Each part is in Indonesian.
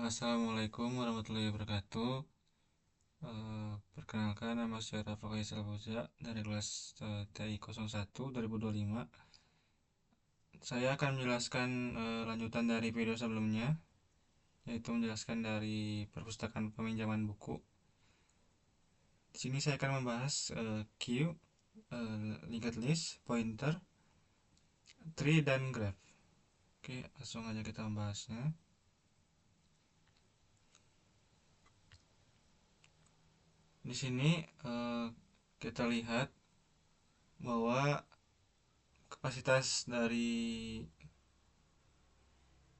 Assalamualaikum warahmatullahi wabarakatuh. Perkenalkan, nama saya Rafa Kaisal Boja dari kelas TI 01 2025. Saya akan menjelaskan lanjutan dari video sebelumnya, yaitu menjelaskan dari perpustakaan peminjaman buku. Di sini saya akan membahas queue, linked list, pointer, tree, dan graph. Oke, langsung aja kita membahasnya. Di sini kita lihat bahwa kapasitas dari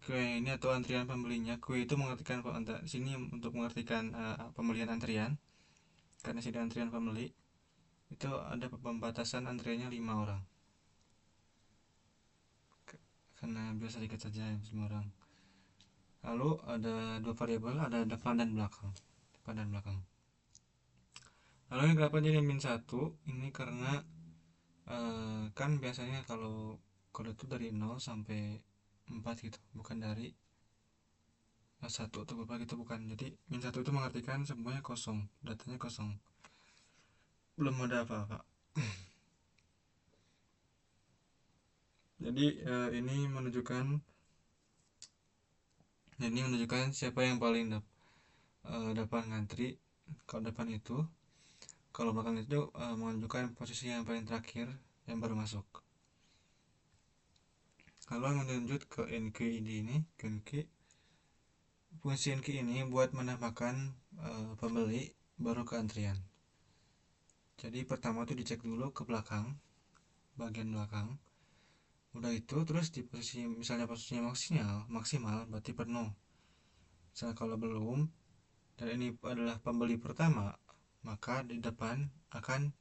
kue ini atau antrian pembelinya. Kue itu mengartikan sini untuk mengartikan pembelian antrian. Karena sini antrian pembeli itu ada pembatasan antriannya 5 orang. Karena biasa sedikit saja 5 orang. Lalu ada dua variabel, ada depan dan belakang. Depan dan belakang. Lalu ini kenapa jadi -1? Ini karena kan biasanya kalau kode itu dari 0 sampai 4 gitu, bukan dari 1 atau berapa gitu, bukan. Jadi -1 itu mengartikan semuanya kosong, datanya kosong, belum ada apa-apa. Jadi ini menunjukkan siapa yang paling depan ngantri. Kalau depan itu, kalau belakang itu menunjukkan posisi yang paling terakhir yang baru masuk. Kalau menunjuk ke NQ ini, ke NQ, fungsi NQ ini buat menambahkan pembeli baru ke antrian. Jadi pertama tuh dicek dulu ke belakang, bagian belakang. Udah itu terus di posisi, misalnya posisinya maksimal berarti penuh. Misalnya kalau belum dan ini adalah pembeli pertama, maka di depan akan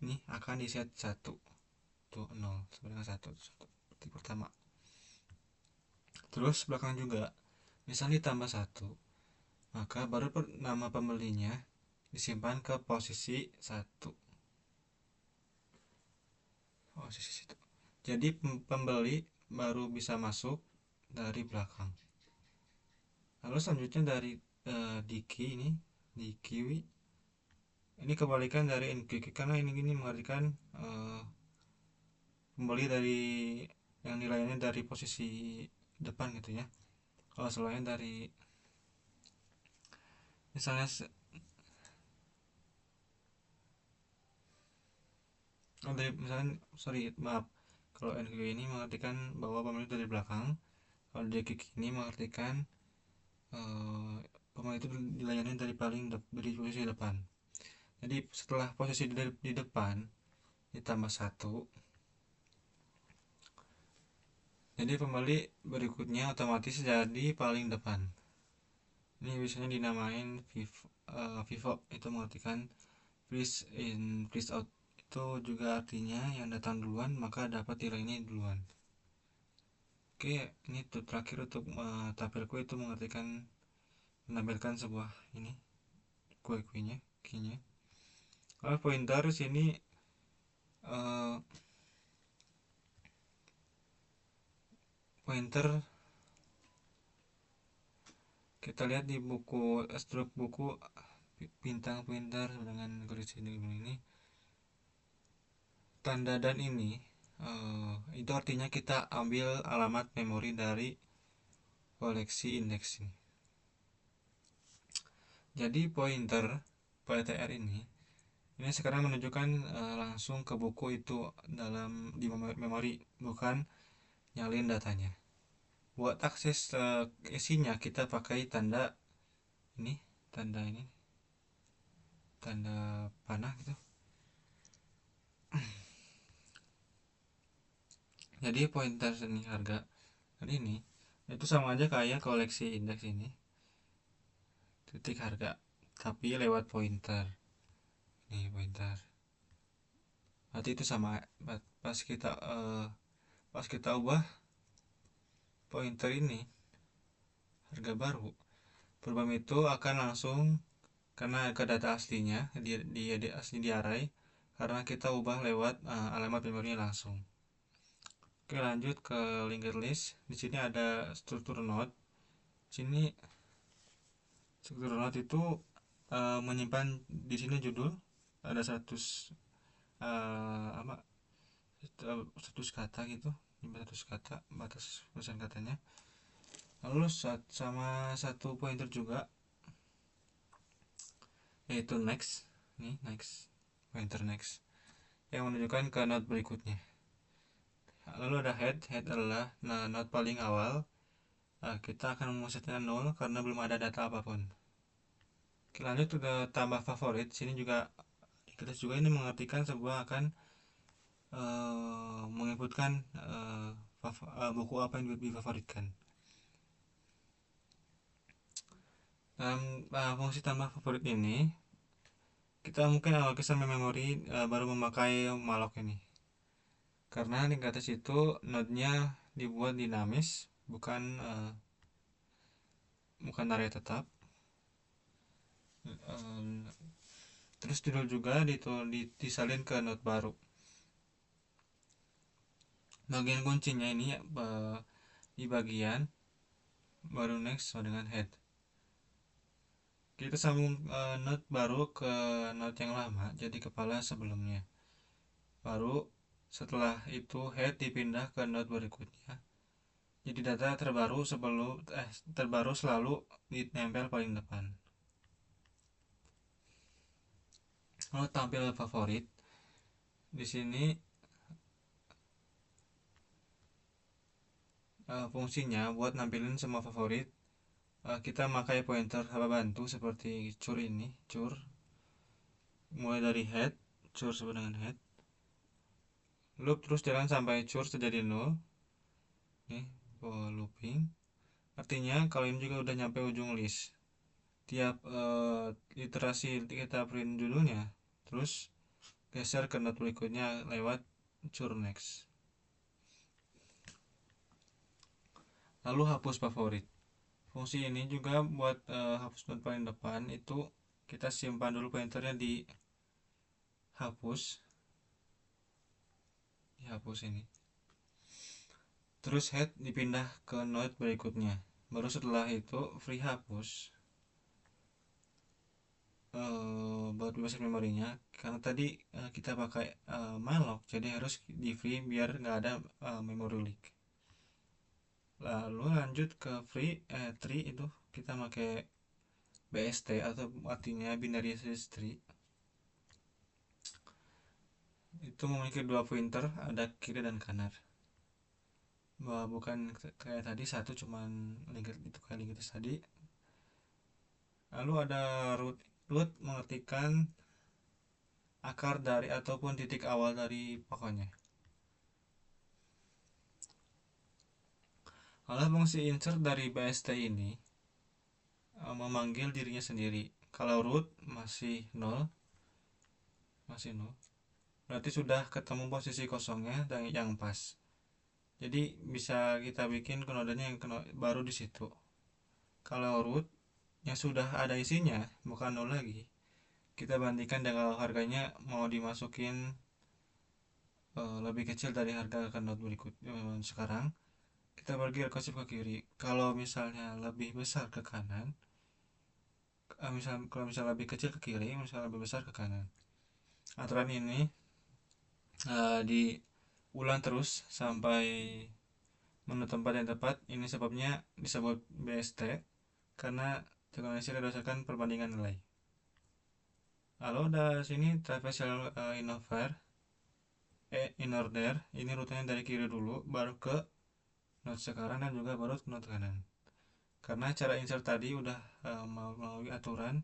di set 1 tuh 0 sama dengan 1 seperti pertama. Terus belakang juga misalnya ditambah 1, maka baru nama pembelinya disimpan ke posisi 1, posisi situ. Jadi pembeli baru bisa masuk dari belakang. Lalu selanjutnya dari di kiwi ini kebalikan dari NQQ, karena ini mengartikan pembeli dari yang nilainya dari posisi depan gitu ya. Kalau selain dari misalnya misalnya, sorry maaf, kalau NQQ ini mengartikan bahwa pembeli dari belakang. Kalau DQQ ini mengartikan pembeli itu dilayani dari posisi depan. Jadi setelah posisi di depan ditambah 1, jadi pembeli berikutnya otomatis jadi paling depan. Ini biasanya dinamain FIFO, itu mengartikan freeze in freeze out. Itu juga artinya yang datang duluan maka dapat nilai ini duluan. Oke, ini tuh terakhir untuk tabel kue itu mengartikan menampilkan sebuah ini kue-kuenya, key-nya. Kalau pointer sini pointer kita lihat di buku struk buku bintang pointer dengan garis ini tanda dan ini itu artinya kita ambil alamat memori dari koleksi indeks ini. Jadi pointer ini sekarang menunjukkan langsung ke buku itu di memori, bukan nyalin datanya. Buat akses isinya kita pakai ini tanda ini tanda panah gitu. Jadi pointer ini harga dan ini itu sama aja kayak koleksi indeks ini, titik harga tapi lewat pointer. Nih pointer berarti itu sama. pas kita uh, pas kita ubah pointer ini harga baru, perubahan itu akan langsung karena ke data aslinya di asli di array, karena kita ubah lewat alamat memorinya langsung. Oke, lanjut ke linked list. Di sini ada struktur node. Sini struktur note itu menyimpan di sini judul, ada 100 apa 100 kata gitu, 100 kata batas pesan katanya. Lalu sama satu pointer juga, yaitu next. Nih next, pointer next yang menunjukkan ke note berikutnya. Lalu ada head adalah note paling awal. Kita akan mesetnya 0 karena belum ada data apapun. Oke, lanjut ke tambah favorit. Sini juga kita juga ini mengartikan sebuah akan menginputkan buku apa yang difavoritkan. Dalam fungsi tambah favorit ini, kita mungkin alokasi memori baru memakai malloc ini, karena di atas itu node-nya dibuat dinamis, bukan area tetap. Terus judul juga disalin ke node baru. Bagian kuncinya ini di bagian baru next dengan head. Kita sambung node baru ke node yang lama, jadi kepala sebelumnya. Baru setelah itu head dipindah ke node berikutnya. Jadi data terbaru selalu ditempel paling depan. Kalau tampil favorit di sini fungsinya buat nampilin semua favorit, kita pakai pointer bantu seperti cur ini, cur mulai dari head, cur sama dengan head, loop terus jalan sampai cur terjadi 0. Nih, looping. Artinya kalau ini juga udah nyampe ujung list, tiap iterasi kita print judulnya, terus geser ke node berikutnya lewat cur next. Lalu hapus favorit. Fungsi ini juga buat hapus node paling depan, itu kita simpan dulu pointernya di dihapus ini. Terus head dipindah ke node berikutnya. Baru setelah itu free hapus buat bebasin memorinya, karena tadi kita pakai malloc, jadi harus di free biar nggak ada memory leak. Lalu lanjut ke tree, itu kita pakai BST atau artinya binary search tree. Itu memiliki dua pointer, ada kiri dan kanan. Bukan kayak tadi satu cuman linked itu kayak linked tadi. Lalu ada root mengartikan akar dari ataupun titik awal dari pokoknya. Kalau fungsi insert dari BST ini memanggil dirinya sendiri. Kalau root masih 0, berarti sudah ketemu posisi kosongnya dan yang pas. Jadi bisa kita bikin nodenya yang baru di situ. Kalau root yang sudah ada isinya, bukan 0 lagi, kita bandingkan dengan harganya mau dimasukin lebih kecil dari harga ke node berikut sekarang, kita bagi rekursif ke kiri. Kalau misalnya lebih besar ke kanan, kalau misalnya lebih kecil ke kiri, misalnya lebih besar ke kanan. Aturan ini diulang terus sampai menurut tempat yang tepat. Ini sebabnya disebut BST, karena diagnosir berdasarkan perbandingan nilai. Lalu ada sini traversal in order. Ini rutenya dari kiri dulu, baru ke node sekarang, dan juga baru ke node kanan. Karena cara insert tadi udah melalui aturan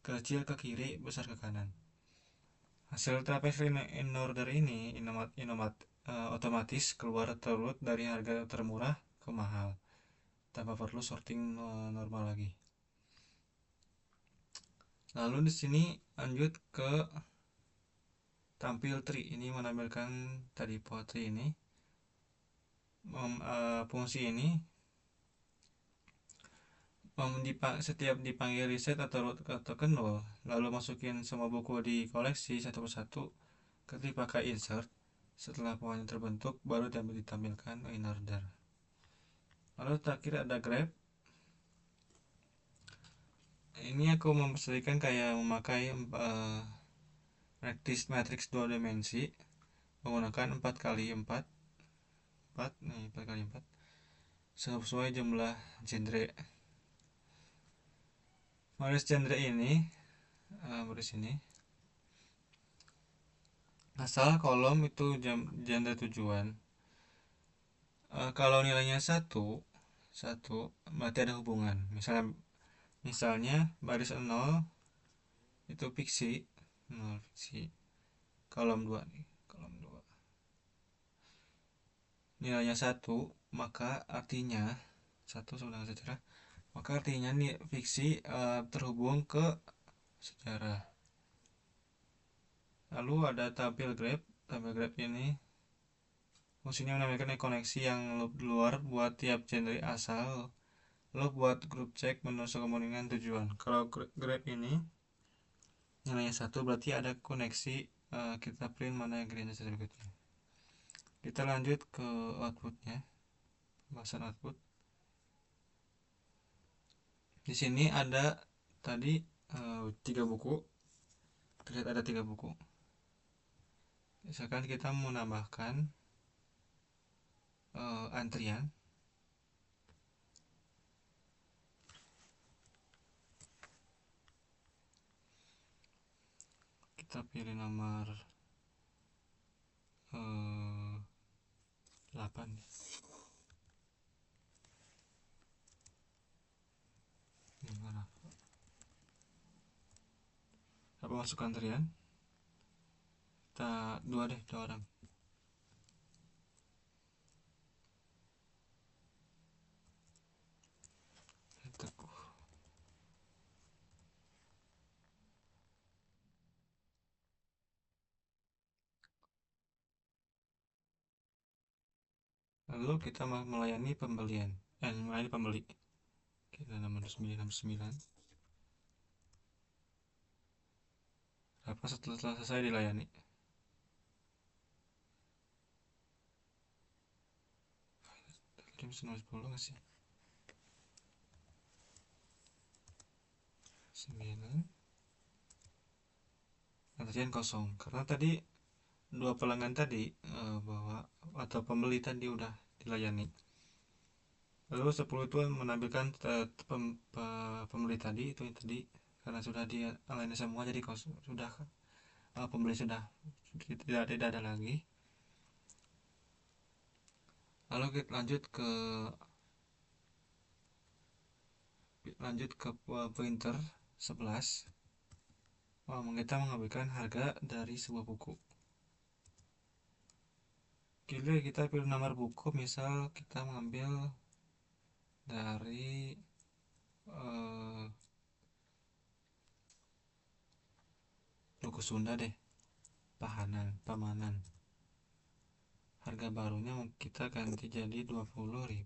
kecil ke kiri, besar ke kanan. Hasil traversal in order ini otomatis keluar terurut dari harga termurah ke mahal, tanpa perlu sorting normal lagi. Lalu di sini lanjut ke tampil tree. Ini menampilkan tadi tree ini. Fungsi ini setiap dipanggil reset atau root atau ke 0, lalu masukin semua buku di koleksi satu persatu, ketik pakai insert. Setelah pohonnya terbentuk, baru ditampilkan in order. Lalu terakhir ada grab. ini aku memperlihatkan kayak memakai matriks dua dimensi menggunakan 4 kali 4 4 nih 4 kali 4 sesuai jumlah genre. Baris genre ini baris ini asal kolom itu genre tujuan. Kalau nilainya satu satu berarti ada hubungan. Misalnya baris 0 itu fiksi, 0 fiksi. Kolom 2 nih, kolom 2. Nilainya satu, maka artinya satu sama dengan sejarah. Maka artinya nih fiksi terhubung ke sejarah. Lalu ada tabel graph ini fungsinya menampilkan koneksi yang luar buat tiap genre asal, lalu buat grup cek menu kemudian tujuan. Kalau graph ini nilainya satu berarti ada koneksi, kita print mana yang green berikutnya. Kita lanjut ke outputnya, pembahasan output. Di sini ada tadi 3 buku, terlihat ada 3 buku. Misalkan kita mau menambahkan antrian, kita pilih nomor 8. Apa masuk antrian? Kita dua orang. Lalu kita melayani pembeli. Kita nomor 969. Apa setelah selesai dilayani? Jam 9.10 nggak sih? 9. Antrian kosong. Karena tadi dua pelanggan tadi bahwa atau pembeli tadi udah dilayani. Lalu 10 itu menampilkan pembeli tadi itu tadi karena sudah dilayani semua jadi sudah pembeli sudah tidak ada lagi. Lalu kita lanjut ke pointer 11. Kita mengambilkan harga dari sebuah buku. Kita pilih nomor buku, misal kita mengambil dari buku Sunda deh, Pamanan. Harga barunya kita ganti jadi 20.000.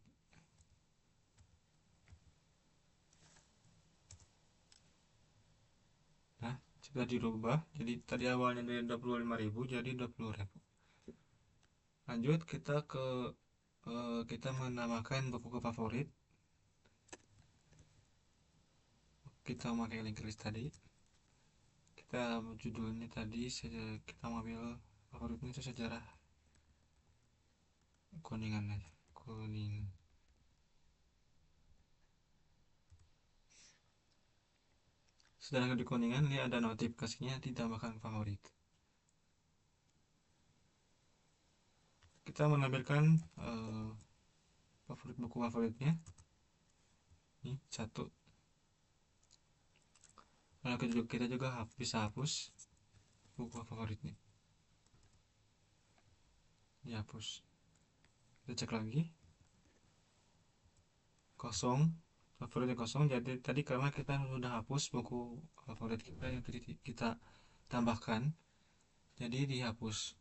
Nah, sudah dirubah. Jadi tadi awalnya dari 25.000 jadi 20.000. Lanjut kita menamakan buku favorit. Kita memakai link list tadi. Kita judulnya tadi kita mengambil favoritnya itu sejarah Kuningan aja. Kuning. Sedangkan di Kuningan ini ada notifikasinya ditambahkan favorit. Kita menampilkan buku favoritnya. Ini 1. Lalu kita juga bisa hapus buku favoritnya. Dihapus. Kita cek lagi. Kosong. Favoritnya kosong. Jadi tadi karena kita sudah hapus buku favorit kita yang kita tambahkan, jadi dihapus.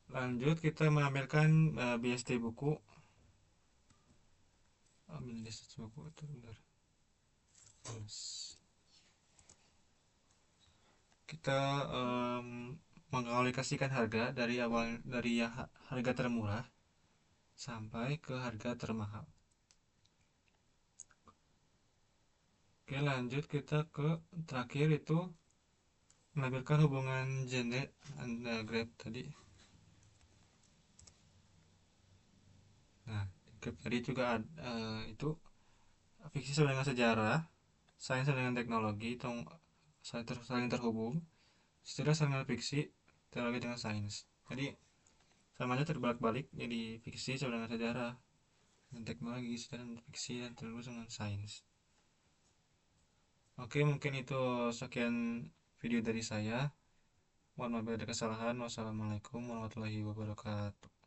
Lanjut kita menampilkan BST buku. Ambil list buku itu bentar. Kita mengalokasikan harga dari harga termurah sampai ke harga termahal. Oke, lanjut kita ke terakhir itu menampilkan hubungan genre grab tadi. Nah, grab tadi juga itu fiksi sama dengan sejarah, sains sama dengan teknologi, saling terhubung. Sejarah sama dengan fiksi, teknologi dengan sains. Jadi sama aja terbalik-balik, jadi fiksi sama dengan sejarah, dan teknologi, sejarah dan fiksi, dan terhubung dengan sains. Oke, mungkin itu sekian video dari saya. Mohon maaf ada kesalahan. Wassalamualaikum warahmatullahi wabarakatuh.